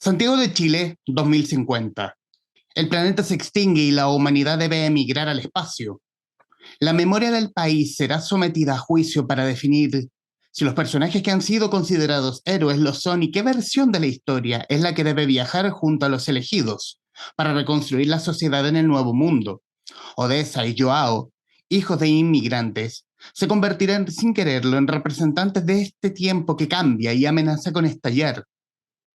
Santiago de Chile, 2050. El planeta se extingue y la humanidad debe emigrar al espacio. La memoria del país será sometida a juicio para definir si los personajes que han sido considerados héroes lo son y qué versión de la historia es la que debe viajar junto a los elegidos para reconstruir la sociedad en el nuevo mundo. Odessa y Joao, hijos de inmigrantes, se convertirán sin quererlo en representantes de este tiempo que cambia y amenaza con estallar.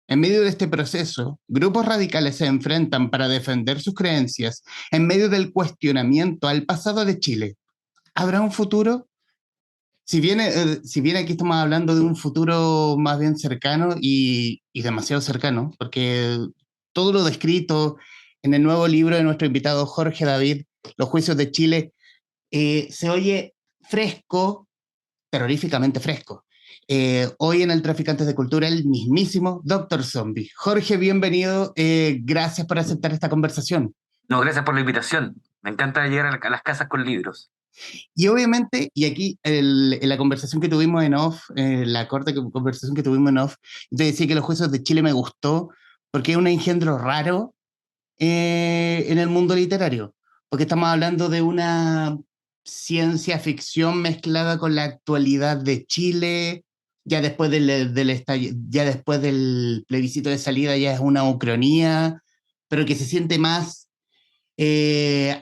En medio de este proceso, grupos radicales se enfrentan para defender sus creencias en medio del cuestionamiento al pasado de Chile. ¿Habrá un futuro? Si bien aquí estamos hablando de un futuro más bien cercano y demasiado cercano, porque todo lo descrito en el nuevo libro de nuestro invitado Jorge David, Los juicios de Chile, se oye fresco, terroríficamente fresco. Hoy en el Traficantes de Cultura, el mismísimo Doctor Zombie. Jorge, bienvenido. Gracias por aceptar esta conversación. No, gracias por la invitación. Me encanta llegar a las casas con libros. Y obviamente, y aquí en la conversación que tuvimos en off, la corta conversación que tuvimos en off, te decía que Los Juicios de Chile me gustó porque es un engendro raro en el mundo literario, porque estamos hablando de una ciencia ficción mezclada con la actualidad de Chile. Ya después ya después del plebiscito de salida ya es una ucronía, pero que se siente más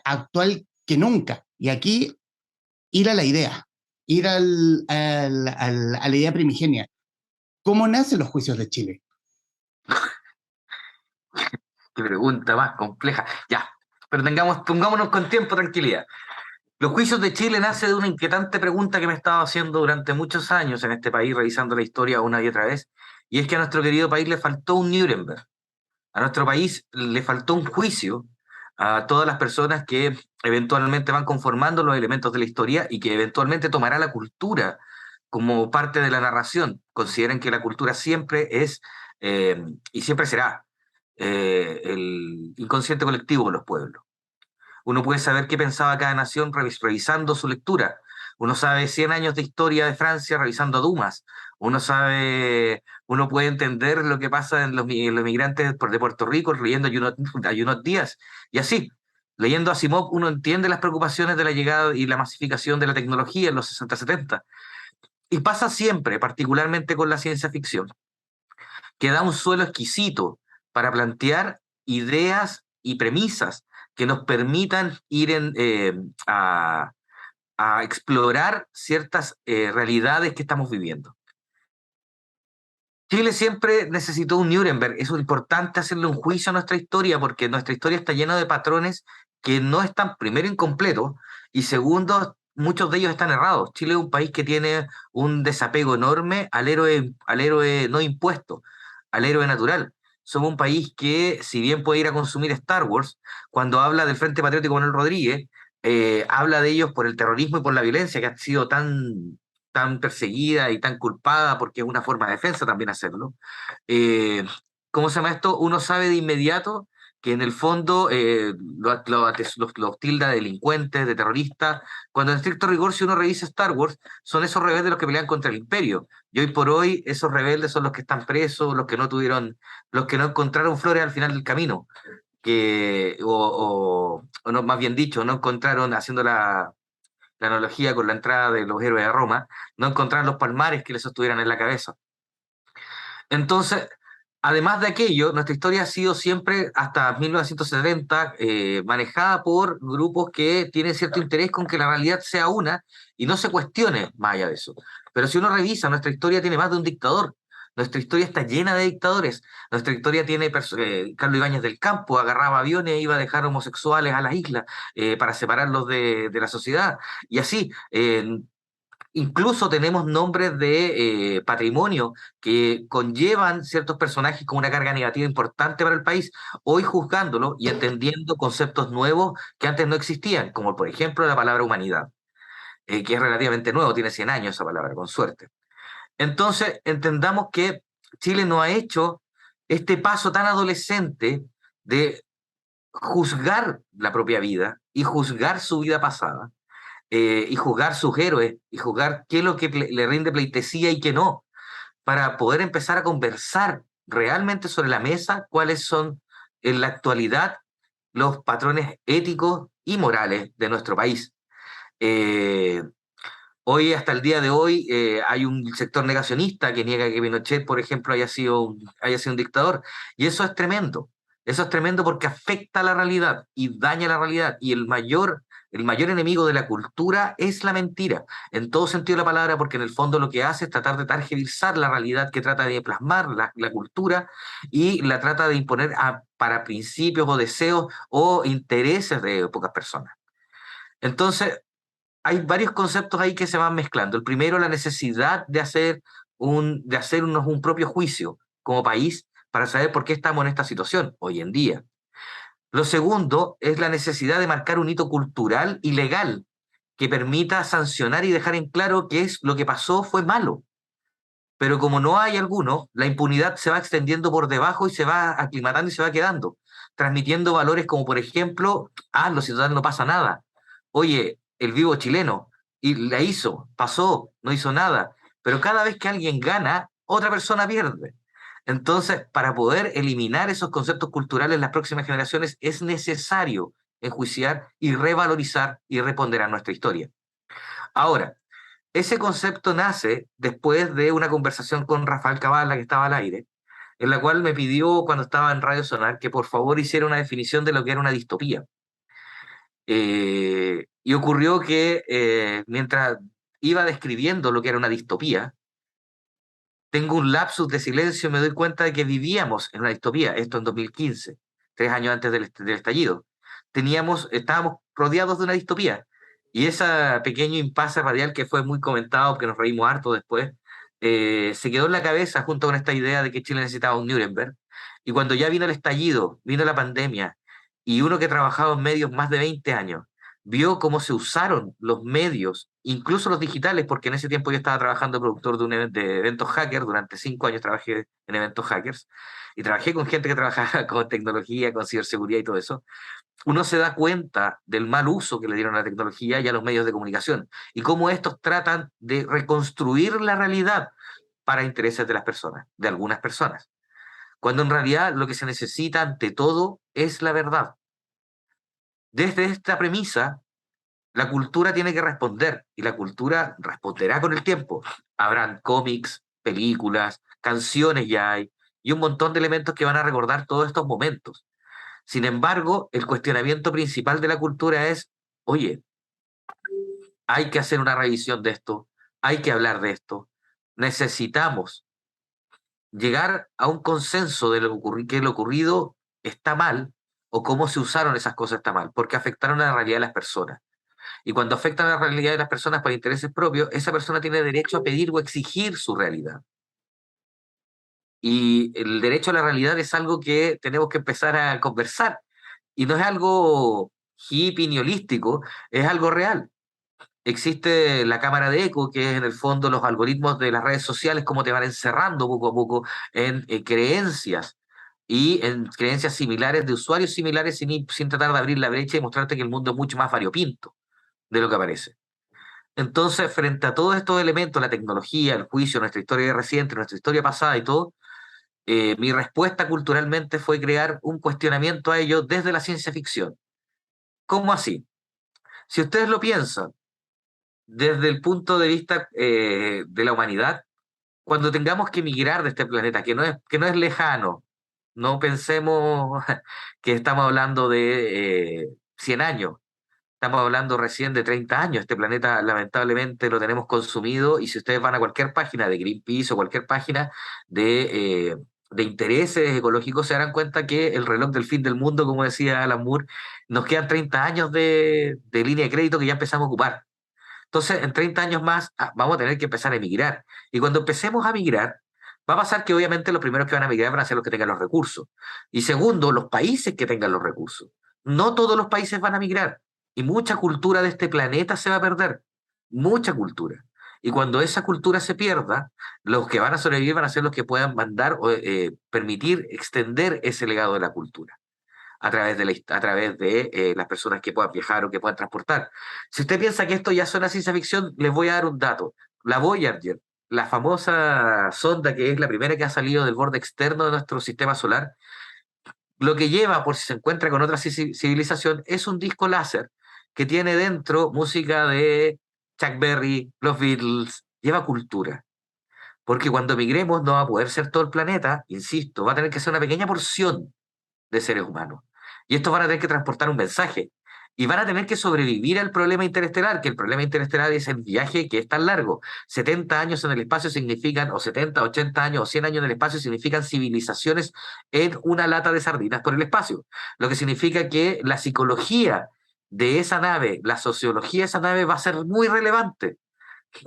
actual que nunca. Y aquí ir a la idea, a la idea primigenia. ¿Cómo nacen los juicios de Chile? Qué pregunta más compleja. Ya, pero pongámonos con tiempo, tranquilidad. Los juicios de Chile nace de una inquietante pregunta que me he estado haciendo durante muchos años en este país, revisando la historia una y otra vez, y es que a nuestro querido país le faltó un Nuremberg. A nuestro país le faltó un juicio a todas las personas que eventualmente van conformando los elementos de la historia y que eventualmente tomará la cultura como parte de la narración. Consideren que la cultura siempre es y siempre será el inconsciente colectivo de los pueblos. Uno puede saber qué pensaba cada nación revisando su lectura. Uno sabe 100 años de historia de Francia revisando a Dumas. Uno puede entender lo que pasa en los migrantes de Puerto Rico leyendo a Junot Díaz. Y así, leyendo a Asimov, uno entiende las preocupaciones de la llegada y la masificación de la tecnología en los 60-70. Y pasa siempre, particularmente con la ciencia ficción, que da un suelo exquisito para plantear ideas y premisas que nos permitan ir a explorar ciertas realidades que estamos viviendo. Chile siempre necesitó un Nuremberg. Es importante hacerle un juicio a nuestra historia porque nuestra historia está llena de patrones que no están, primero, incompletos y segundo, muchos de ellos están errados. Chile es un país que tiene un desapego enorme al héroe no impuesto, al héroe natural. Somos un país que, si bien puede ir a consumir Star Wars, cuando habla del Frente Patriótico Manuel Rodríguez, habla de ellos por el terrorismo y por la violencia que ha sido tan perseguida y tan culpada, porque es una forma de defensa también hacerlo. Eh, ¿Cómo se llama esto? Uno sabe de inmediato que en el fondo los tilda de delincuentes, de terroristas, cuando en estricto rigor, si uno revisa Star Wars, son esos rebeldes los que pelean contra el imperio. Y hoy por hoy, esos rebeldes son los que están presos, los que no encontraron flores al final del camino, o no, más bien dicho, no encontraron, haciendo la analogía con la entrada de los héroes de Roma, no encontraron los palmares que les sostuvieran en la cabeza. Entonces, además de aquello, nuestra historia ha sido siempre, hasta 1970, manejada por grupos que tienen cierto interés con que la realidad sea una y no se cuestione más allá de eso. Pero si uno revisa, nuestra historia tiene más de un dictador. Nuestra historia está llena de dictadores. Nuestra historia tiene Carlos Ibáñez del Campo, agarraba aviones e iba a dejar homosexuales a las islas para separarlos de la sociedad. Y así, incluso tenemos nombres de patrimonio que conllevan ciertos personajes con una carga negativa importante para el país, hoy juzgándolo y entendiendo conceptos nuevos que antes no existían, como por ejemplo la palabra humanidad, que es relativamente nuevo, tiene 100 años esa palabra, con suerte. Entonces, entendamos que Chile no ha hecho este paso tan adolescente de juzgar la propia vida y juzgar su vida pasada y juzgar sus héroes y juzgar qué es lo que le rinde pleitesía y qué no, para poder empezar a conversar realmente sobre la mesa cuáles son en la actualidad los patrones éticos y morales de nuestro país. Eh, Hoy, hasta el día de hoy, hay un sector negacionista que niega que Pinochet, por ejemplo, haya sido un dictador. Y eso es tremendo. Eso es tremendo porque afecta a la realidad y daña la realidad. Y el mayor enemigo de la cultura es la mentira, en todo sentido de la palabra, porque en el fondo lo que hace es tratar de targiversar la realidad que trata de plasmar la cultura y la trata de imponer para principios o deseos o intereses de pocas personas. Entonces, hay varios conceptos ahí que se van mezclando. El primero, la necesidad de hacernos un propio juicio como país para saber por qué estamos en esta situación hoy en día. Lo segundo es la necesidad de marcar un hito cultural y legal que permita sancionar y dejar en claro que es lo que pasó fue malo. Pero como no hay alguno, la impunidad se va extendiendo por debajo y se va aclimatando y se va quedando, transmitiendo valores como, por ejemplo, lo si total no pasa nada. Oye, el vivo chileno, y la hizo, pasó, no hizo nada. Pero cada vez que alguien gana, otra persona pierde. Entonces, para poder eliminar esos conceptos culturales en las próximas generaciones, es necesario enjuiciar y revalorizar y reponderar nuestra historia. Ahora, ese concepto nace después de una conversación con Rafael Cabala, que estaba al aire, en la cual me pidió, cuando estaba en Radio Sonar, que por favor hiciera una definición de lo que era una distopía. Y ocurrió que mientras iba describiendo lo que era una distopía, tengo un lapsus de silencio y me doy cuenta de que vivíamos en una distopía, esto en 2015, 3 años antes del estallido. Estábamos rodeados de una distopía. Y ese pequeño impasse radial que fue muy comentado, que nos reímos harto después, se quedó en la cabeza junto con esta idea de que Chile necesitaba un Nuremberg. Y cuando ya vino el estallido, vino la pandemia, y uno que trabajaba en medios más de 20 años, vio cómo se usaron los medios, incluso los digitales, porque en ese tiempo yo estaba trabajando productor de eventos hackers, durante 5 años trabajé en eventos hackers, y trabajé con gente que trabajaba con tecnología, con ciberseguridad y todo eso. Uno se da cuenta del mal uso que le dieron a la tecnología y a los medios de comunicación, y cómo estos tratan de reconstruir la realidad para intereses de las personas, de algunas personas, cuando en realidad lo que se necesita ante todo es la verdad. Desde esta premisa, la cultura tiene que responder y la cultura responderá con el tiempo. Habrán cómics, películas, canciones ya hay y un montón de elementos que van a recordar todos estos momentos. Sin embargo, el cuestionamiento principal de la cultura es, oye, hay que hacer una revisión de esto, hay que hablar de esto, necesitamos llegar a un consenso de que lo ocurrido está mal o cómo se usaron esas cosas está mal, porque afectaron a la realidad de las personas. Y cuando afectan a la realidad de las personas por intereses propios, esa persona tiene derecho a pedir o exigir su realidad. Y el derecho a la realidad es algo que tenemos que empezar a conversar. Y no es algo hippie ni holístico, es algo real. Existe la cámara de eco, que es en el fondo los algoritmos de las redes sociales, cómo te van encerrando poco a poco en creencias y en creencias similares de usuarios similares sin tratar de abrir la brecha y mostrarte que el mundo es mucho más variopinto de lo que aparece. Entonces, frente a todos estos elementos, la tecnología, el juicio, nuestra historia reciente, nuestra historia pasada y todo, mi respuesta culturalmente fue crear un cuestionamiento a ello desde la ciencia ficción. ¿Cómo así? Si ustedes lo piensan desde el punto de vista de la humanidad, cuando tengamos que emigrar de este planeta, que no es lejano, no pensemos que estamos hablando de 100 años. Estamos hablando recién de 30 años. Este planeta lamentablemente lo tenemos consumido y si ustedes van a cualquier página de Greenpeace o cualquier página de intereses ecológicos se darán cuenta que el reloj del fin del mundo, como decía Alan Moore, nos quedan 30 años de línea de crédito que ya empezamos a ocupar. Entonces, en 30 años más vamos a tener que empezar a emigrar. Y cuando empecemos a migrar, va a pasar que obviamente los primeros que van a migrar van a ser los que tengan los recursos. Y segundo, los países que tengan los recursos. No todos los países van a migrar. Y mucha cultura de este planeta se va a perder. Mucha cultura. Y cuando esa cultura se pierda, los que van a sobrevivir van a ser los que puedan mandar o permitir extender ese legado de la cultura a través de las personas que puedan viajar o que puedan transportar. Si usted piensa que esto ya suena ciencia ficción, les voy a dar un dato. La Voyager, la famosa sonda, que es la primera que ha salido del borde externo de nuestro sistema solar, lo que lleva, por si se encuentra con otra civilización, es un disco láser que tiene dentro música de Chuck Berry, los Beatles, lleva cultura. Porque cuando migremos no va a poder ser todo el planeta, insisto, va a tener que ser una pequeña porción de seres humanos. Y estos van a tener que transportar un mensaje. Y van a tener que sobrevivir al problema interestelar, que el problema interestelar es el viaje que es tan largo. 70 años en el espacio significan, o 70, 80 años, o 100 años en el espacio significan civilizaciones en una lata de sardinas por el espacio. Lo que significa que la psicología de esa nave, la sociología de esa nave va a ser muy relevante.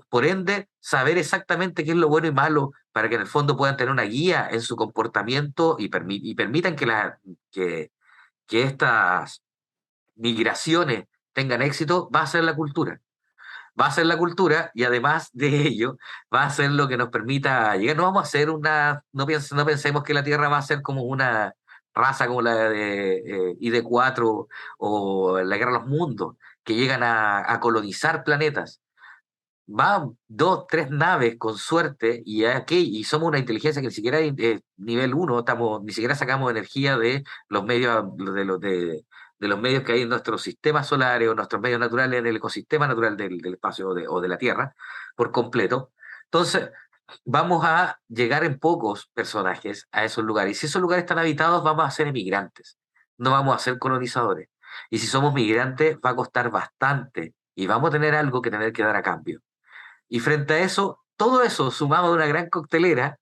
Por ende, saber exactamente qué es lo bueno y malo para que en el fondo puedan tener una guía en su comportamiento y permitan que, que estas migraciones tengan éxito, va a ser la cultura. Va a ser la cultura y además de ello va a ser lo que nos permita llegar. No vamos a hacer no pensemos que la Tierra va a ser como una raza como la de ID4 o la Guerra de los Mundos, que llegan a colonizar planetas. Van dos, tres naves con suerte y somos una inteligencia que ni siquiera es nivel uno, ni siquiera sacamos energía de los medios de los medios que hay en nuestros sistemas solares o nuestros medios naturales en el ecosistema natural del espacio o de la Tierra por completo. Entonces, vamos a llegar en pocos personajes a esos lugares. Y si esos lugares están habitados, vamos a ser emigrantes, no vamos a ser colonizadores. Y si somos migrantes, va a costar bastante y vamos a tener algo que tener que dar a cambio. Y frente a eso, todo eso sumado a una gran coctelera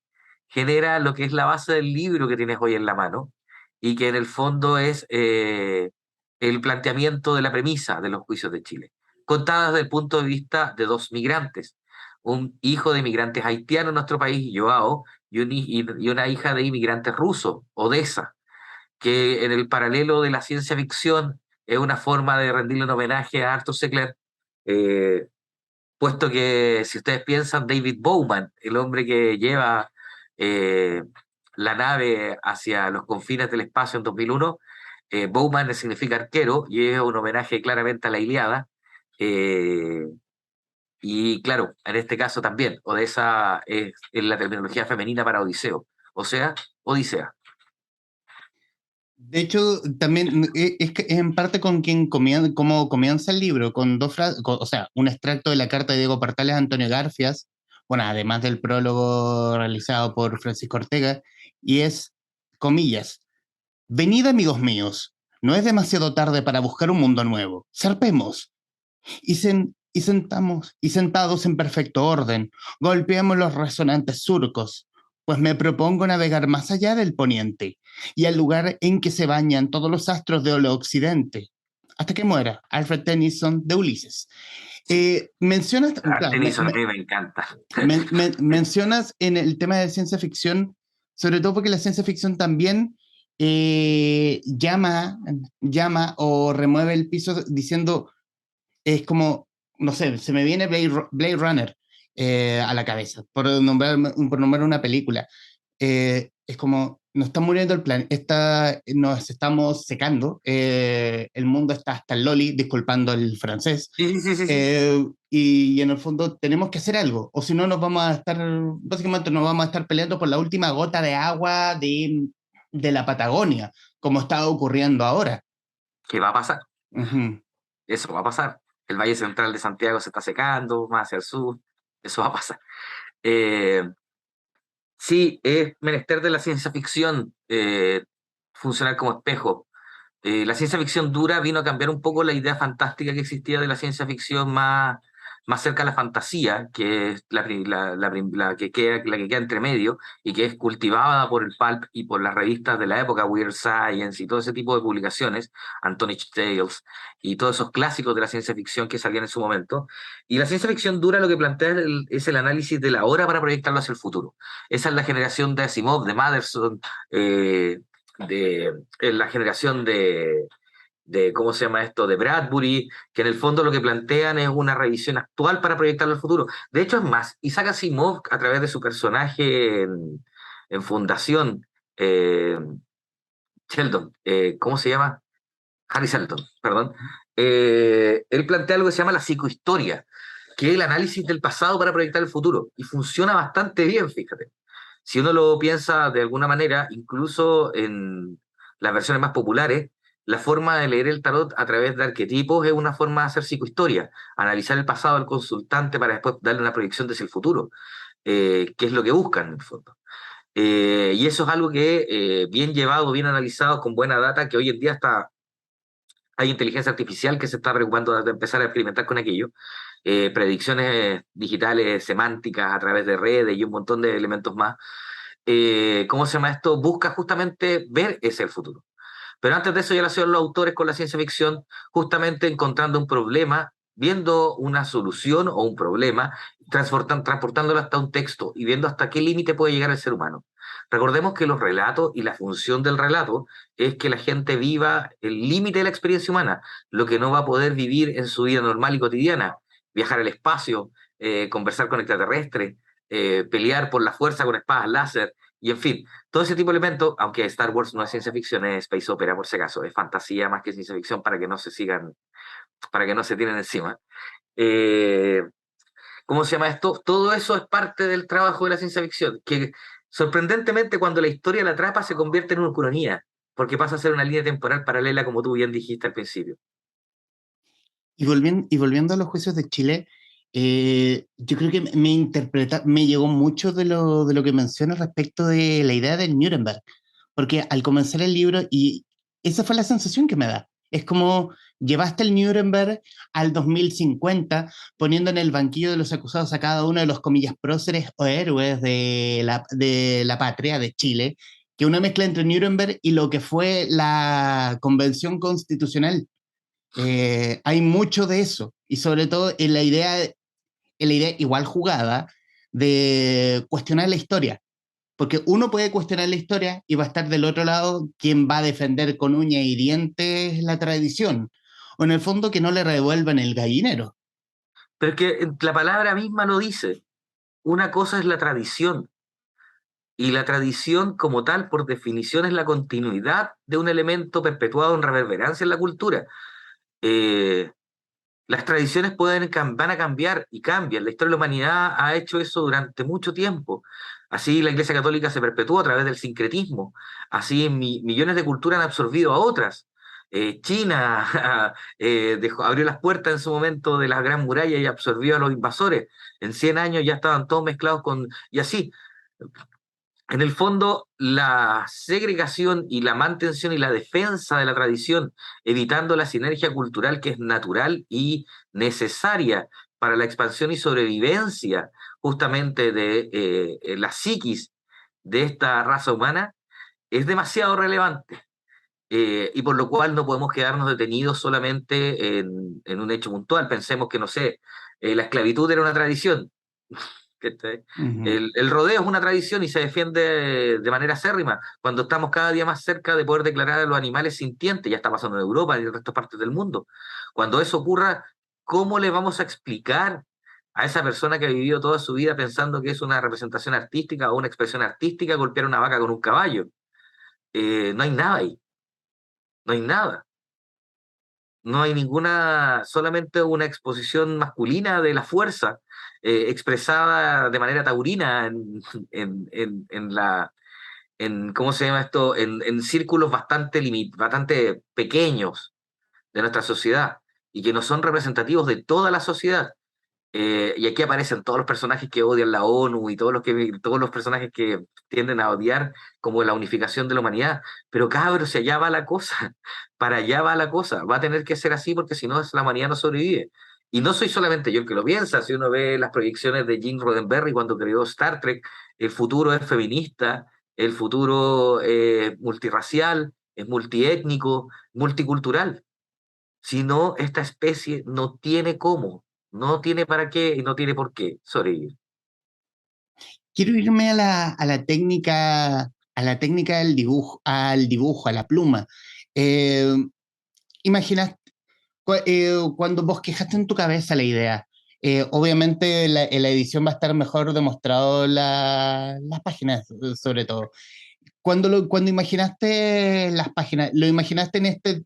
genera lo que es la base del libro que tienes hoy en la mano y que en el fondo es el planteamiento de la premisa de los juicios de Chile, contada desde el punto de vista de dos migrantes, un hijo de inmigrantes haitianos en nuestro país, Joao, y una hija de inmigrantes rusos, Odessa, que en el paralelo de la ciencia ficción es una forma de rendirle un homenaje a Arthur C. Clarke, eh, puesto que si ustedes piensan, David Bowman, el hombre que lleva eh, la nave hacia los confines del espacio en 2001, Bowman significa arquero y es un homenaje claramente a la Ilíada. eh, y claro, en este caso también, Odessa es la terminología femenina para Odiseo, o sea, Odisea. De hecho, también es que es en parte con quien cómo comienza el libro, con dos frases, o sea, un extracto de la carta de Diego Portales a Antonio Garfias, bueno, además del prólogo realizado por Francisco Ortega, y es, comillas, venid amigos míos, no es demasiado tarde para buscar un mundo nuevo, zarpemos, y sentados en perfecto orden, golpeamos los resonantes surcos, pues me propongo navegar más allá del poniente y al lugar en que se bañan todos los astros del occidente, hasta que muera Alfred Tennyson de Ulises. Mencionas, claro, Tennyson a mí me encanta. mencionas en el tema de ciencia ficción, sobre todo porque la ciencia ficción también llama o remueve el piso diciendo es como, no sé, se me viene Blade Runner a la cabeza, por nombrar una película. Es como, nos está muriendo el plan, nos estamos secando, el mundo está hasta el loli, disculpando el francés, Sí, sí, sí, sí. y en el fondo tenemos que hacer algo, o si no nos vamos a estar, básicamente nos vamos a estar peleando por la última gota de agua de la Patagonia, como está ocurriendo ahora. ¿Qué va a pasar? Ujú. Eso va a pasar. El Valle Central de Santiago se está secando, más hacia el sur. Eso va a pasar. Eh, sí, es menester de la ciencia ficción funcionar como espejo. La ciencia ficción dura vino a cambiar un poco la idea fantástica que existía de la ciencia ficción más cerca a la fantasía, que es la que queda entre medio y que es cultivada por el pulp y por las revistas de la época, Weird Science y todo ese tipo de publicaciones, Antonich Tales y todos esos clásicos de la ciencia ficción que salían en su momento. Y la ciencia ficción dura lo que plantea es el análisis de la hora para proyectarlo hacia el futuro. Esa es la generación de Asimov, de Matherson, en la generación ¿cómo se llama esto?, de Bradbury, que en el fondo lo que plantean es una revisión actual para proyectarlo al futuro. De hecho, es más, Isaac Asimov, a través de su personaje en Fundación, eh, Sheldon, ¿cómo se llama? Harry Shelton, perdón. Él plantea algo que se llama la psicohistoria, que es el análisis del pasado para proyectar el futuro. Y funciona bastante bien, fíjate. Si uno lo piensa de alguna manera, incluso en las versiones más populares, la forma de leer el tarot a través de arquetipos es una forma de hacer psicohistoria, analizar el pasado del consultante para después darle una proyección hacia el futuro, que es lo que buscan en el fondo. Y eso es algo que, bien llevado, bien analizado, con buena data, que hoy en día hay inteligencia artificial que se está preocupando de empezar a experimentar con aquello, predicciones digitales, semánticas a través de redes y un montón de elementos más. ¿Cómo se llama esto? Busca justamente ver ese el futuro. Pero antes de eso ya lo hacían los autores con la ciencia ficción, justamente encontrando un problema, viendo una solución o un problema, transportándolo hasta un texto y viendo hasta qué límite puede llegar el ser humano. Recordemos que los relatos y la función del relato es que la gente viva el límite de la experiencia humana, lo que no va a poder vivir en su vida normal y cotidiana, viajar al espacio, conversar con extraterrestres, pelear por la fuerza con espadas láser, y en fin, todo ese tipo de elementos, aunque Star Wars no es ciencia ficción, es space opera por si acaso, es fantasía más que ciencia ficción para que no se sigan, para que no se tiren encima. Eh, ¿Cómo se llama esto? Todo eso es parte del trabajo de la ciencia ficción, que sorprendentemente cuando la historia la atrapa se convierte en una ucronía, porque pasa a ser una línea temporal paralela, como tú bien dijiste al principio. Y volviendo a los juicios de Chile, yo creo que me llegó mucho de lo que mencionas respecto de la idea del Nuremberg, porque al comenzar el libro, y esa fue la sensación que me da, es como llevaste el Nuremberg al 2050, poniendo en el banquillo de los acusados a cada uno de los, comillas, próceres o héroes de la patria de Chile, que una mezcla entre Nuremberg y lo que fue la Convención Constitucional. Hay mucho de eso, y sobre todo en la idea igual jugada de cuestionar la historia, porque uno puede cuestionar la historia y va a estar del otro lado quien va a defender con uñas y dientes la tradición, o en el fondo que no le revuelvan el gallinero. Pero es que la palabra misma lo dice. Una cosa es la tradición, y la tradición como tal, por definición, es la continuidad de un elemento perpetuado en reverberancia en la cultura. Eh, las tradiciones van a cambiar y cambian. La historia de la humanidad ha hecho eso durante mucho tiempo. Así la Iglesia Católica se perpetuó a través del sincretismo. Así millones de culturas han absorbido a otras. China abrió las puertas en su momento de la Gran Muralla y absorbió a los invasores. En 100 años ya estaban todos mezclados con... Y así, en el fondo, la segregación y la mantención y la defensa de la tradición, evitando la sinergia cultural que es natural y necesaria para la expansión y sobrevivencia justamente de la psiquis de esta raza humana, es demasiado relevante. Y por lo cual no podemos quedarnos detenidos solamente en un hecho puntual. Pensemos que, no sé, la esclavitud era una tradición. Uh -huh. El rodeo es una tradición y se defiende de manera acérrima. Cuando estamos cada día más cerca de poder declarar a los animales sintientes, ya está pasando en Europa y en el resto de partes del mundo. Cuando eso ocurra, ¿cómo le vamos a explicar a esa persona que ha vivido toda su vida pensando que es una representación artística o una expresión artística golpear una vaca con un caballo? No hay nada ahí, no hay nada. No hay ninguna, solamente una exposición masculina de la fuerza, expresada de manera taurina en la, ¿cómo se llama esto? En círculos bastante pequeños de nuestra sociedad y que no son representativos de toda la sociedad. Y aquí aparecen todos los personajes que odian la ONU y todos los personajes que tienden a odiar como la unificación de la humanidad. Pero cabros, si allá va la cosa, para allá va la cosa, va a tener que ser así porque si no la humanidad no sobrevive. Y no soy solamente yo el que lo piensa, si uno ve las proyecciones de Gene Roddenberry cuando creó Star Trek, el futuro es feminista, el futuro multirracial, es multiétnico, multicultural. Si no, esta especie no tiene cómo, no tiene para qué y no tiene por qué sobrevivir. Quiero irme a la técnica al dibujo, a la pluma. Eh, imaginas, cuando vos quejaste en tu cabeza la idea, obviamente en la edición va a estar mejor demostrado las páginas, sobre todo. Cuando imaginaste las páginas, lo imaginaste en este,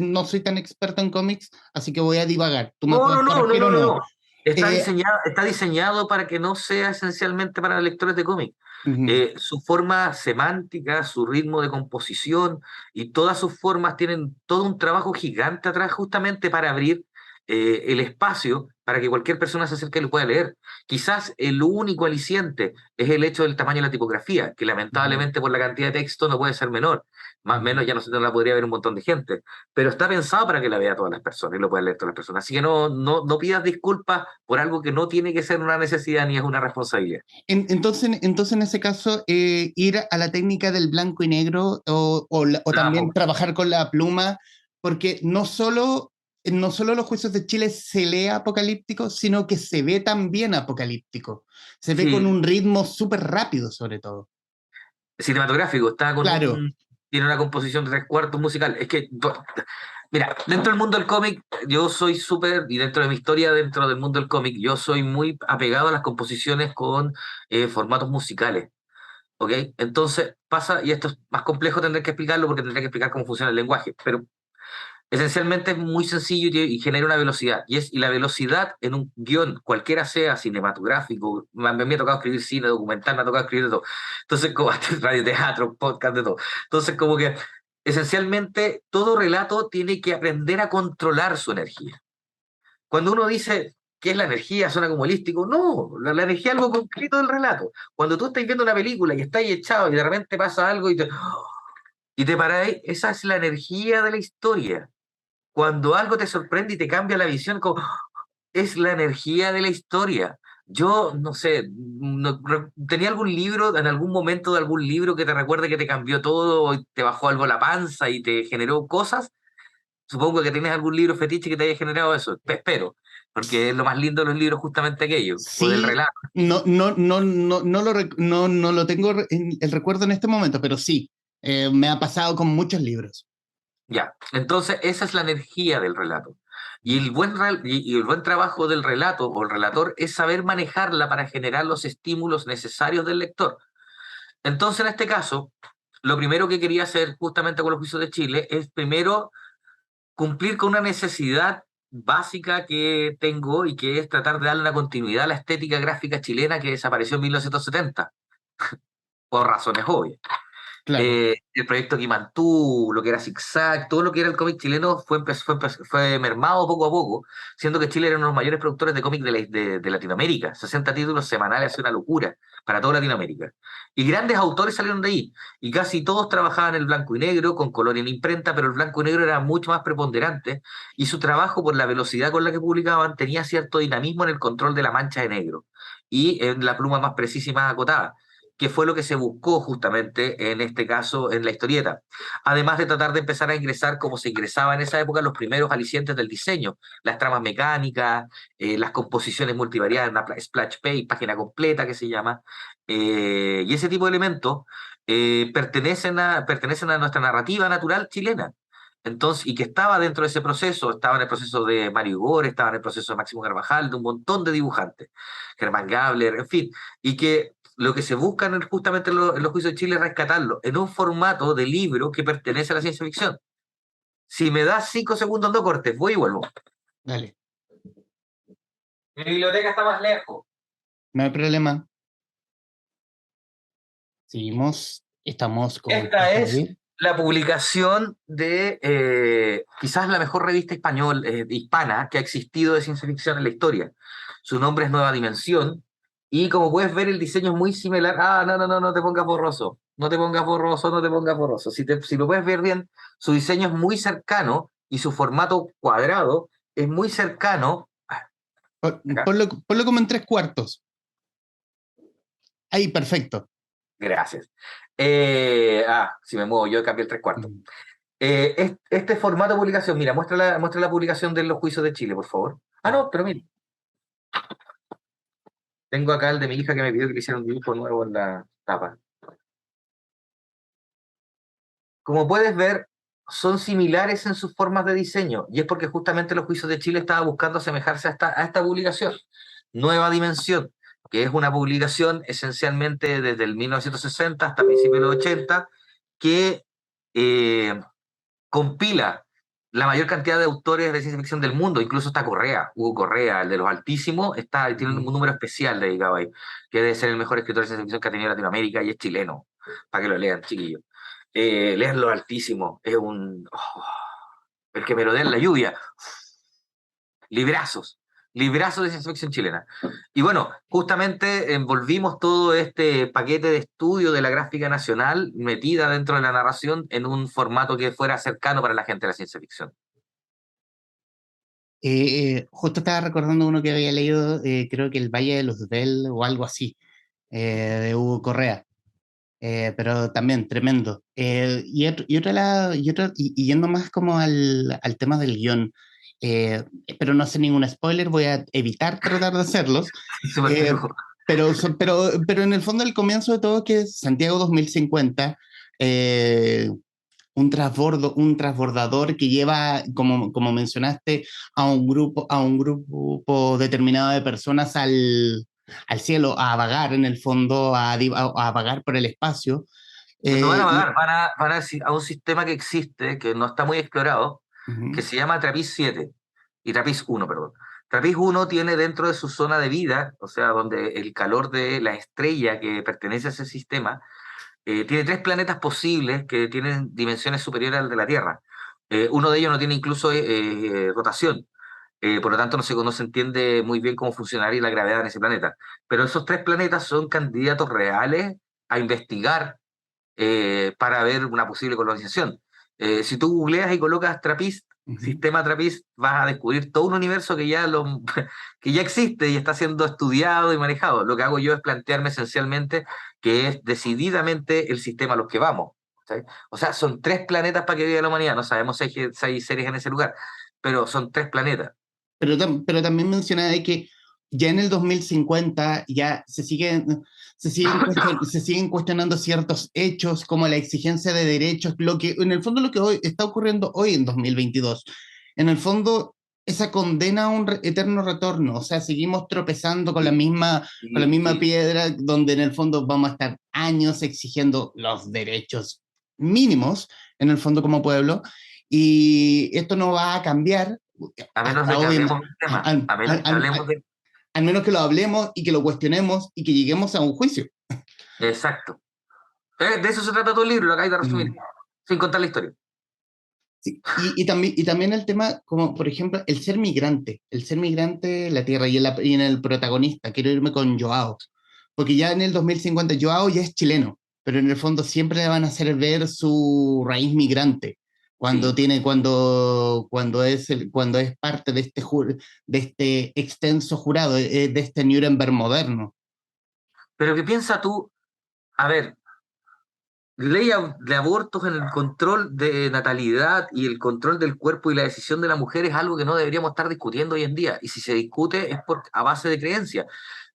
no soy tan experto en cómics, así que voy a divagar, tú me No, puedes no, no, no, corregir no, o no, no. no. Está diseñado para que no sea esencialmente para lectores de cómic. Ujú. Su forma semántica, su ritmo de composición y todas sus formas tienen todo un trabajo gigante atrás justamente para abrir el espacio para que cualquier persona se acerque y lo pueda leer. Quizás el único aliciente es el hecho del tamaño de la tipografía, que Ujú. lamentablemente por la cantidad de texto no puede ser menor. Más o Ujú. menos ya no la podría ver un montón de gente, pero está pensado para que la vea todas las personas y lo puedan leer todas las personas. Así que no pidas disculpas por algo que no tiene que ser una necesidad ni es una responsabilidad. Entonces, en ese caso, ir a la técnica del blanco y negro o La también amo. trabajar con la pluma, porque no solo los juicios de Chile se lee apocalíptico, sino que se ve también apocalíptico. Se ve con Sí, un ritmo súper rápido, sobre todo. cinematográfico, Claro. tiene una composición de tres cuartos musical. Mira, dentro del mundo del cómic, yo soy súper, y dentro de mi historia, dentro del mundo del cómic, yo soy muy apegado a las composiciones con formatos musicales. ¿Ok? Entonces pasa, y esto es más complejo, tendré que explicarlo porque tendré que explicar cómo funciona el lenguaje, pero esencialmente es muy sencillo y genera una velocidad. Y la velocidad en un guión, cualquiera sea cinematográfico, me ha tocado escribir cine, documental, me ha tocado escribir de todo. Entonces, como radioteatro, podcast, de todo. Entonces, como que esencialmente todo relato tiene que aprender a controlar su energía. Cuando uno dice ¿qué es la energía? Suena como holístico. No, la energía es algo concreto del relato. Cuando tú estás viendo una película y estás ahí echado y de repente pasa algo y te paráis, esa es la energía de la historia. Cuando algo te sorprende y te cambia la visión, es la energía de la historia. Yo, no sé, ¿tenía algún libro, en algún momento de algún libro que te recuerde que te cambió todo, y te bajó algo a la panza y te generó cosas? Supongo que tienes algún libro fetiche que te haya generado eso, espero, porque es lo más lindo de los libros justamente aquello, o del Sí, relato. no lo tengo en el recuerdo en este momento, pero sí, me ha pasado con muchos libros. Ya, entonces esa es la energía del relato. Y el buen trabajo del relato o el relator es saber manejarla para generar los estímulos necesarios del lector. Entonces, en este caso, lo primero que quería hacer justamente con los juicios de Chile es primero cumplir con una necesidad básica que tengo y que es tratar de darle una continuidad a la estética gráfica chilena que desapareció en 1970, por razones obvias. Claro. El proyecto Kimantú, lo que era Zigzag, todo lo que era el cómic chileno fue mermado poco a poco, siendo que Chile era uno de los mayores productores de cómic de Latinoamérica. 60 títulos semanales, es una locura para toda Latinoamérica. Y grandes autores salieron de ahí, y casi todos trabajaban en el blanco y negro, con color en imprenta, pero el blanco y negro era mucho más preponderante, y su trabajo, por la velocidad con la que publicaban, tenía cierto dinamismo en el control de la mancha de negro, y en la pluma más precisa y más acotada, que fue lo que se buscó justamente en este caso en la historieta. Además de tratar de empezar a ingresar, como se ingresaba en esa época, los primeros alicientes del diseño, las tramas mecánicas, las composiciones multivariadas, una splash page, página completa que se llama, y ese tipo de elementos pertenecen a nuestra narrativa natural chilena. Entonces, y que estaba dentro de ese proceso, estaba en el proceso de Mario Gore, estaba en el proceso de Máximo Carvajal, de un montón de dibujantes, Germán Gabler, en fin, y que lo que se busca justamente en los juicios de Chile es rescatarlo en un formato de libro que pertenece a la ciencia ficción. Si me das 5 segundos, no cortes, voy y vuelvo. Dale, Mi biblioteca está más lejos. no hay problema. Seguimos, estamos con Esta es Javier. la publicación de quizás la mejor revista hispana que ha existido de ciencia ficción en la historia. Su nombre es Nueva Dimensión y como puedes ver el diseño es muy similar. No te pongas borroso. No te pongas borroso, no te pongas borroso. Si lo puedes ver bien, su diseño es muy cercano y su formato cuadrado es muy cercano. Acá, Ponlo como en tres cuartos. Ahí, perfecto. gracias. Si me muevo yo cambié el tres cuartos. Mm. Este formato de publicación, mira, muestra la publicación de los juicios de Chile, por favor. No, pero mira, tengo acá el de mi hija que me pidió que le hiciera un dibujo nuevo en la tapa. Como puedes ver, son similares en sus formas de diseño, y es porque justamente los juicios de Chile estaba buscando asemejarse a esta publicación, Nueva Dimensión, que es una publicación esencialmente desde el 1960 hasta principios de los 80, que eh, compila la mayor cantidad de autores de ciencia ficción del mundo, incluso está Correa, Hugo Correa, el de los altísimos, tiene un Mm. número especial dedicado ahí, que debe ser el mejor escritor de ciencia ficción que ha tenido Latinoamérica y es chileno, para que lo lean, chiquillos. Lean los altísimos, es el que merodea en la lluvia, librazos, librazos de ciencia ficción chilena. Y bueno, justamente envolvimos todo este paquete de estudio de la gráfica nacional metida dentro de la narración en un formato que fuera cercano para la gente de la ciencia ficción. Justo estaba recordando uno que había leído, creo que El Valle de Luzbel o algo así, de Hugo Correa. Pero también tremendo. Y yendo más como al tema del guión, pero no hacer ningún spoiler, voy a evitar tratar de hacerlos, Súper eh, peludo. pero en el fondo el comienzo de todo que es Santiago 2050, eh, un transbordador que lleva, como mencionaste, a un grupo determinado de personas al cielo, a vagar en el fondo, a vagar por el espacio. No van a Y, vagar, van a un sistema que existe, que no está muy explorado, que ujú, se llama TRAPPIST-7 y TRAPPIST-1, perdón. TRAPPIST-1 tiene dentro de su zona de vida, o sea, donde el calor de la estrella que pertenece a ese sistema, tiene 3 planetas posibles que tienen dimensiones superiores al de la Tierra. Uno de ellos no tiene incluso rotación. Por lo tanto, no se entiende muy bien cómo funcionaría la gravedad en ese planeta. Pero esos 3 planetas son candidatos reales a investigar para ver una posible colonización. Si tú googleas y colocas TRAPPIST, ujú. sistema TRAPPIST, vas a descubrir todo un universo que ya existe y está siendo estudiado y manejado. Lo que hago yo es plantearme esencialmente que es decididamente el sistema a los que vamos. ¿Sí? O sea, son 3 planetas para que viva la humanidad. No sabemos si hay seres en ese lugar, pero son 3 planetas. Pero también mencionaba de que ya en el 2050 ya se siguen cuestionando ciertos hechos como la exigencia de derechos, lo que en el fondo lo que hoy está ocurriendo hoy en 2022. En el fondo, esa condena a un eterno retorno, o sea, seguimos tropezando Y, con la y, misma y, piedra, donde en el fondo vamos a estar años exigiendo los derechos mínimos, en el fondo como pueblo, y esto no va a cambiar a menos hasta de que hoy, hablemos del tema, a menos que hablemos de... al menos que lo hablemos y que lo cuestionemos y que lleguemos a un juicio. Exacto. De eso se trata todo el libro, lo acabáis de resumir, Mm. sin contar la historia. Sí. Y también el tema, como por ejemplo, el ser migrante, la tierra y en el protagonista. Quiero irme con Joao, porque ya en el 2050 Joao ya es chileno, pero en el fondo siempre le van a hacer ver su raíz migrante Sí. cuando es parte de de este extenso jurado, de este Nuremberg moderno. Pero ¿qué piensas tú? A ver, de abortos en el control de natalidad y el control del cuerpo y la decisión de la mujer es algo que no deberíamos estar discutiendo hoy en día. Y si se discute es a base de creencia,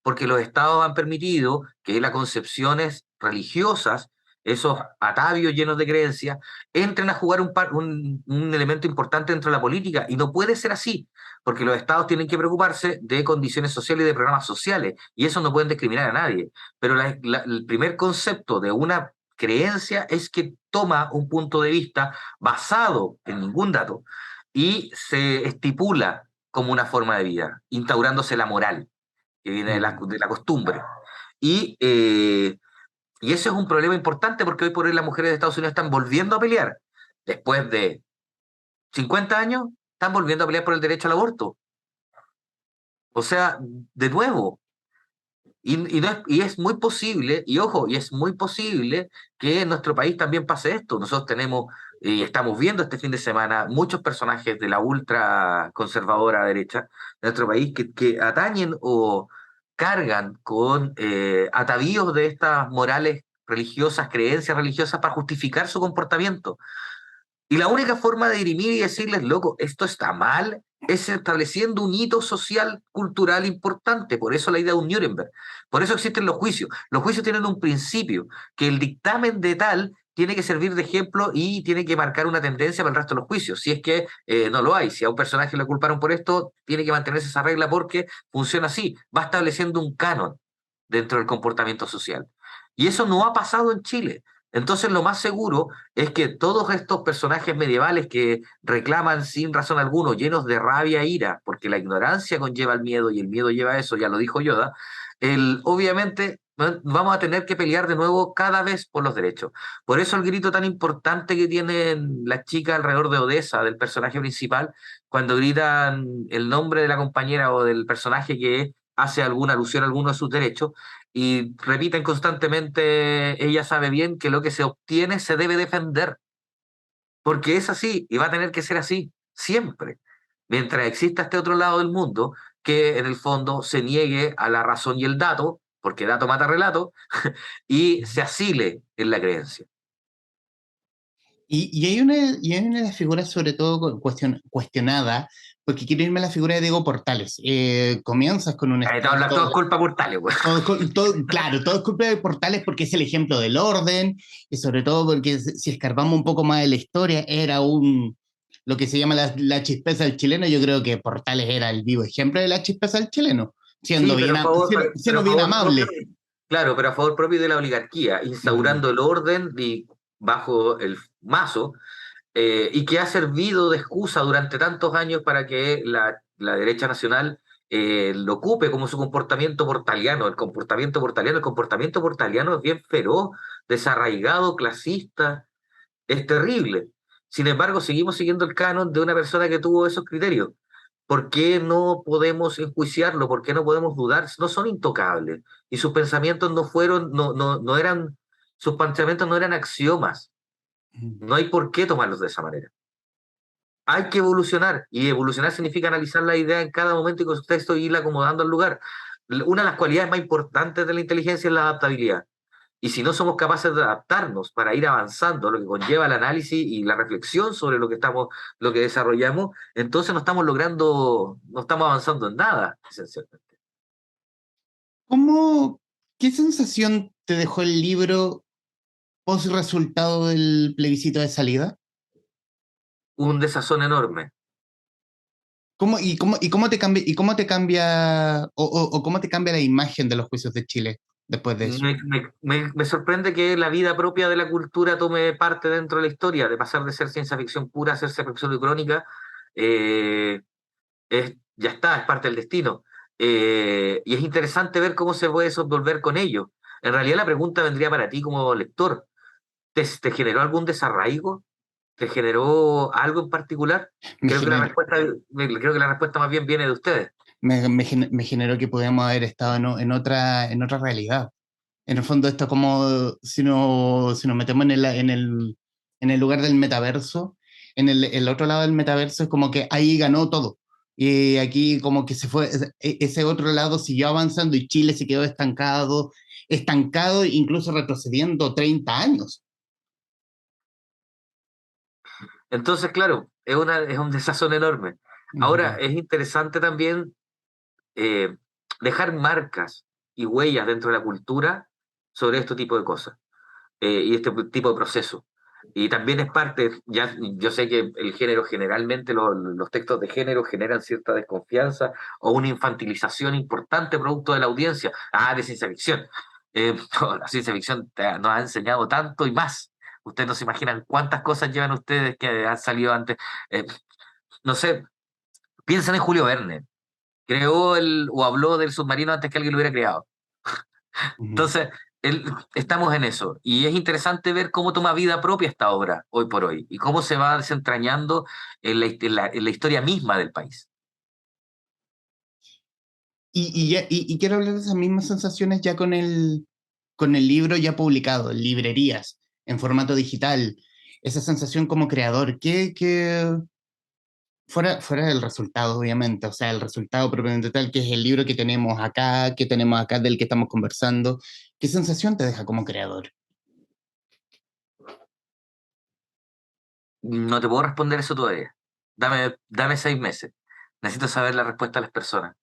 porque los estados han permitido que las concepciones religiosas, esos atavios llenos de creencias, entren a jugar un elemento importante dentro de la política. Y no puede ser así, porque los estados tienen que preocuparse de condiciones sociales y de programas sociales, y eso no pueden discriminar a nadie. Pero el primer concepto de una creencia es que toma un punto de vista basado en ningún dato y se estipula como una forma de vida, instaurándose la moral, que viene Mm. de la costumbre. Y, y eso es un problema importante porque hoy por hoy las mujeres de Estados Unidos están volviendo a pelear. Después de 50 años, están volviendo a pelear por el derecho al aborto. O sea, de nuevo, y es muy posible, y ojo, y es muy posible que en nuestro país también pase esto. Nosotros tenemos, y estamos viendo este fin de semana, muchos personajes de la ultra conservadora derecha de nuestro país que atañen o cargan con atavíos de estas morales religiosas, creencias religiosas para justificar su comportamiento. Y la única forma de dirimir y decirles, loco, esto está mal, es estableciendo un hito social, cultural importante. Por eso la idea de un Nuremberg. Por eso existen los juicios. Los juicios tienen un principio, que el dictamen de tal tiene que servir de ejemplo y tiene que marcar una tendencia para el resto de los juicios. Si es que no lo hay, si a un personaje lo culparon por esto, tiene que mantenerse esa regla porque funciona así. Va estableciendo un canon dentro del comportamiento social. Y eso no ha pasado en Chile. Entonces lo más seguro es que todos estos personajes medievales que reclaman sin razón alguno, llenos de rabia e ira, porque la ignorancia conlleva el miedo y el miedo lleva a eso, ya lo dijo Yoda, obviamente vamos a tener que pelear de nuevo cada vez por los derechos. Por eso el grito tan importante que tienen las chicas alrededor de Odessa, del personaje principal, cuando gritan el nombre de la compañera o del personaje que hace alguna alusión a alguno de sus derechos, y repiten constantemente, ella sabe bien que lo que se obtiene se debe defender, porque es así y va a tener que ser así siempre, mientras exista este otro lado del mundo que en el fondo se niegue a la razón y el dato, porque dato mata relato, y se asile en la creencia. Y hay una de las figuras, sobre todo cuestionada, porque quiero irme a la figura de Diego Portales. Comienzas con un Todo estado, es culpa mortal, güey. claro, todo es culpa de Portales porque es el ejemplo del orden, y sobre todo porque si escarbamos un poco más de la historia, era lo que se llama la chispeza del chileno. Yo creo que Portales era el vivo ejemplo de la chispeza del chileno, Sí, pero a favor, siendo bien propio, amable. claro, pero a favor propio de la oligarquía, Ujú. instaurando el orden y bajo el mazo, y que ha servido de excusa durante tantos años para que la derecha nacional lo ocupe como su comportamiento portaliano. El comportamiento portaliano es bien feroz, desarraigado, clasista, es terrible. Sin embargo, seguimos siguiendo el canon de una persona que tuvo esos criterios. ¿Por qué no podemos enjuiciarlo? ¿Por qué no podemos dudar? No son intocables. Y sus pensamientos no fueron, no eran, sus pensamientos no eran axiomas. No hay por qué tomarlos de esa manera. Hay que evolucionar, y evolucionar significa analizar la idea en cada momento y contexto y irla acomodando al lugar. Una de las cualidades más importantes de la inteligencia es la adaptabilidad. Y si no somos capaces de adaptarnos para ir avanzando, lo que conlleva el análisis y la reflexión sobre lo que desarrollamos, entonces no estamos avanzando en nada, esencialmente. ¿Cómo, qué sensación te dejó el libro post resultado del plebiscito de salida? Un desazón enorme. ¿Cómo cómo te cambia la imagen de los juicios de Chile después de eso? Me sorprende que la vida propia de la cultura tome parte dentro de la historia, de pasar de ser ciencia ficción pura a ser ciencia ficción y crónica. eh, ya está, es parte del destino. Y es interesante ver cómo se puede volver con ello. En realidad la pregunta vendría para ti como lector. ¿Te generó algún desarraigo? ¿Te generó algo en particular? Me generó, Creo que la respuesta más bien viene de ustedes. me generó que podíamos haber estado en otra realidad. En el fondo, esto es como si nos metemos en el lugar del metaverso. El otro lado del metaverso es como que ahí ganó todo. Y aquí como que se fue, ese otro lado siguió avanzando y Chile se quedó estancado, incluso retrocediendo 30 años. Entonces, claro, es un desazón enorme. Ahora, Ujú. es interesante también eh, dejar marcas y huellas dentro de la cultura sobre este tipo de cosas, y este tipo de procesos. Y también es parte, ya yo sé que el género generalmente, los textos de género generan cierta desconfianza o una infantilización importante producto de la audiencia. Ah, de ciencia ficción. La ciencia ficción nos ha enseñado tanto y más. Ustedes no se imaginan cuántas cosas llevan ustedes que han salido antes. Eh, no sé, piensen en Julio Verne. Creó o habló del submarino antes que alguien lo hubiera creado. Ujú. Entonces, estamos en eso. Y es interesante ver cómo toma vida propia esta obra hoy por hoy y cómo se va desentrañando en la historia misma del país. Y quiero hablar de esas mismas sensaciones ya con el libro ya publicado, en librerías, en formato digital. Esa sensación como creador, fuera del resultado, obviamente, o sea, el resultado propiamente tal, que es el libro que tenemos acá, del que estamos conversando, ¿qué sensación te deja como creador? No te puedo responder eso todavía. Dame 6 meses. Necesito saber la respuesta de las personas.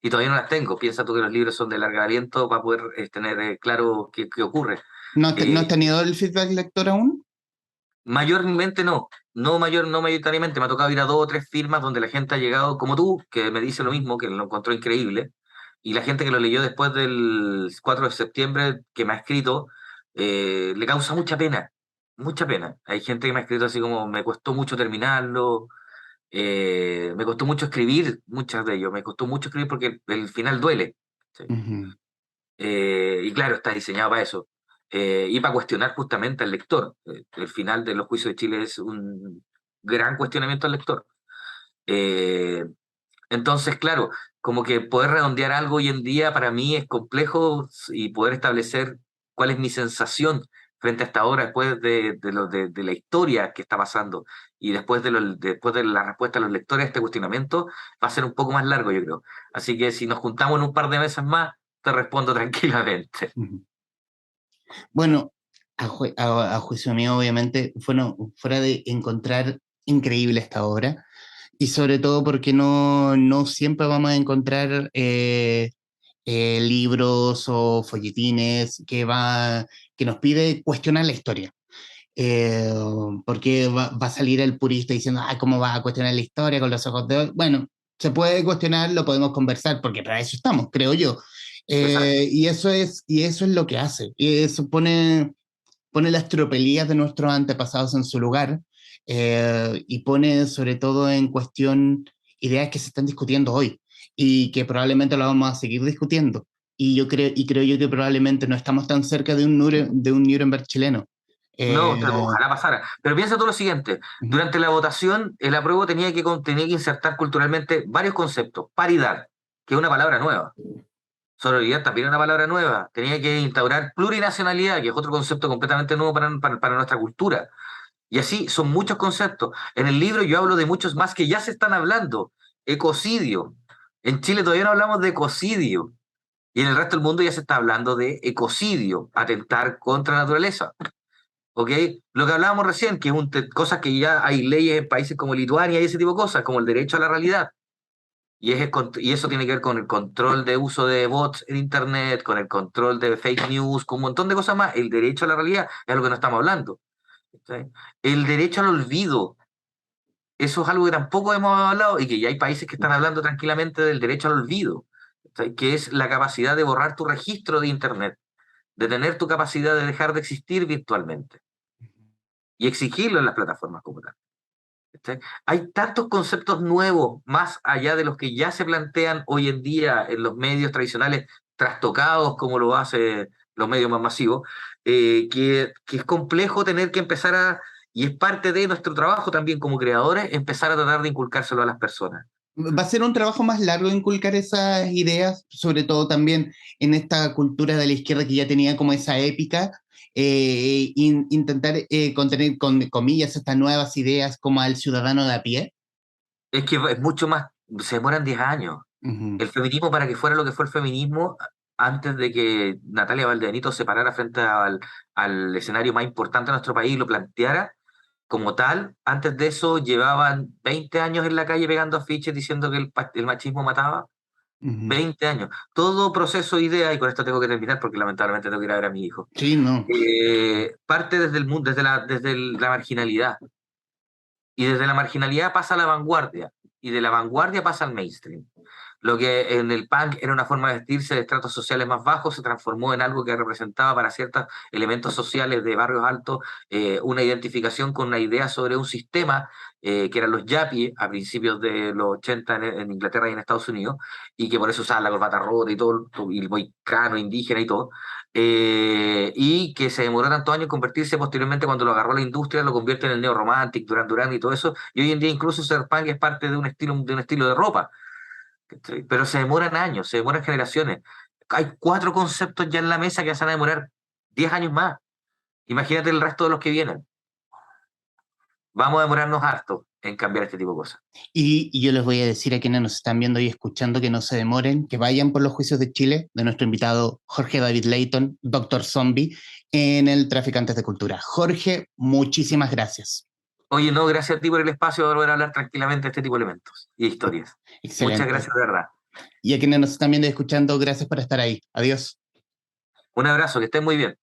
Y todavía no las tengo. Piensa tú que los libros son de larga aliento para poder tener claro qué ocurre. No has Eh, tenido el feedback lector aún? Mayormente no, no mayoritariamente. Me ha tocado ir a 2 o 3 firmas donde la gente ha llegado, como tú, que me dice lo mismo, que lo encontró increíble, y la gente que lo leyó después del 4 de septiembre, que me ha escrito, le causa mucha pena, mucha pena. Hay gente que me ha escrito así como, me costó mucho terminarlo, me costó mucho escribir, muchas de ellos, me costó mucho escribir porque el final duele. ¿Sí? Ujú, Y claro, está diseñado para eso. Y para cuestionar justamente al lector. El final de Los Juicios de Chile es un gran cuestionamiento al lector. Eh, entonces, claro, como que poder redondear algo hoy en día para mí es complejo y poder establecer cuál es mi sensación frente a esta obra después de la historia que está pasando y después de la respuesta de los lectores a este cuestionamiento va a ser un poco más largo, yo creo. Así que si nos juntamos en un par de meses más, te respondo tranquilamente. ujú. Bueno, a juicio mío, obviamente, bueno, fuera de encontrar increíble esta obra, y sobre todo porque no siempre vamos a encontrar libros o folletines que nos pide cuestionar la historia. Eh, Porque va a salir el purista diciendo, ay, ¿cómo vas a cuestionar la historia con los ojos de hoy? Bueno, se puede cuestionar, lo podemos conversar, porque para eso estamos, creo yo. Exacto. Y eso es lo que hace. Y eso pone las tropelías de nuestros antepasados en su lugar, y pone sobre todo en cuestión ideas que se están discutiendo hoy y que probablemente lo vamos a seguir discutiendo. Y creo yo que probablemente no estamos tan cerca de un Nuremberg chileno. No, Eh, ojalá pasara. Pero piensa tú lo siguiente, durante la votación el apruebo tenía que insertar culturalmente varios conceptos. Paridad, que es una palabra nueva. Sororidad también es una palabra nueva. Tenía que instaurar plurinacionalidad, que es otro concepto completamente nuevo para nuestra cultura. Y así son muchos conceptos. En el libro yo hablo de muchos más que ya se están hablando. Ecocidio. En Chile todavía no hablamos de ecocidio. Y en el resto del mundo ya se está hablando de ecocidio, atentar contra la naturaleza. ¿Ok? Lo que hablábamos recién, que es cosas que ya hay leyes en países como Lituania y ese tipo de cosas, como el derecho a la realidad. Y eso tiene que ver con el control de uso de bots en Internet, con el control de fake news, con un montón de cosas más. El derecho a la realidad es algo que no estamos hablando. ¿Sí? El derecho al olvido, eso es algo que tampoco hemos hablado y que ya hay países que están hablando tranquilamente del derecho al olvido, ¿sí? Que es la capacidad de borrar tu registro de Internet, de tener tu capacidad de dejar de existir virtualmente y exigirlo en las plataformas como tal. ¿Cachai? Hay tantos conceptos nuevos, más allá de los que ya se plantean hoy en día en los medios tradicionales, trastocados como lo hacen los medios más masivos, que es complejo tener que empezar y es parte de nuestro trabajo también como creadores, empezar a tratar de inculcárselo a las personas. Va a ser un trabajo más largo inculcar esas ideas, sobre todo también en esta cultura de la izquierda que ya tenía como esa épica, intentar contener con comillas estas nuevas ideas como al ciudadano de a pie. Es que es mucho más, se demoran 10 años. Ujú, El feminismo, para que fuera lo que fue el feminismo, antes de que Natalia Valdebenito se parara frente al escenario más importante de nuestro país y lo planteara, como tal, antes de eso llevaban 20 años en la calle pegando afiches diciendo que el machismo mataba. ujú. 20 años. Todo proceso de idea, y con esto tengo que terminar porque lamentablemente tengo que ir a ver a mi hijo, Sí, no. parte desde el mundo, desde la marginalidad. Y desde la marginalidad pasa a la vanguardia. Y de la vanguardia pasa al mainstream. Lo que en el punk era una forma de vestirse de estratos sociales más bajos se transformó en algo que representaba para ciertos elementos sociales de barrios altos una identificación con una idea sobre un sistema que eran los yuppies a principios de los 80 en Inglaterra y en Estados Unidos, y que por eso usaban la corbata rota y todo, y el boicano indígena y todo, y que se demoró tantos años en convertirse posteriormente cuando lo agarró la industria, lo convierte en el neo-romantic, Duran Duran y todo eso, y hoy en día incluso ser punk es parte de un estilo de ropa. ¿Cachai? Pero se demoran años, se demoran generaciones. Hay 4 conceptos ya en la mesa que se van a demorar 10 años más. Imagínate el resto de los que vienen. Vamos a demorarnos harto en cambiar este tipo de cosas. Y yo les voy a decir a quienes nos están viendo y escuchando que no se demoren, que vayan por los juicios de Chile de nuestro invitado Jorge David Layton, Doctor Zombie, en el Traficantes de Cultura. Jorge, muchísimas gracias. Oye, no, gracias a ti por el espacio de volver a hablar tranquilamente de este tipo de elementos y historias. Muchas Excelente. gracias de verdad. Y a quienes nos están viendo y escuchando, gracias por estar ahí. Adiós. Un abrazo, que estén muy bien.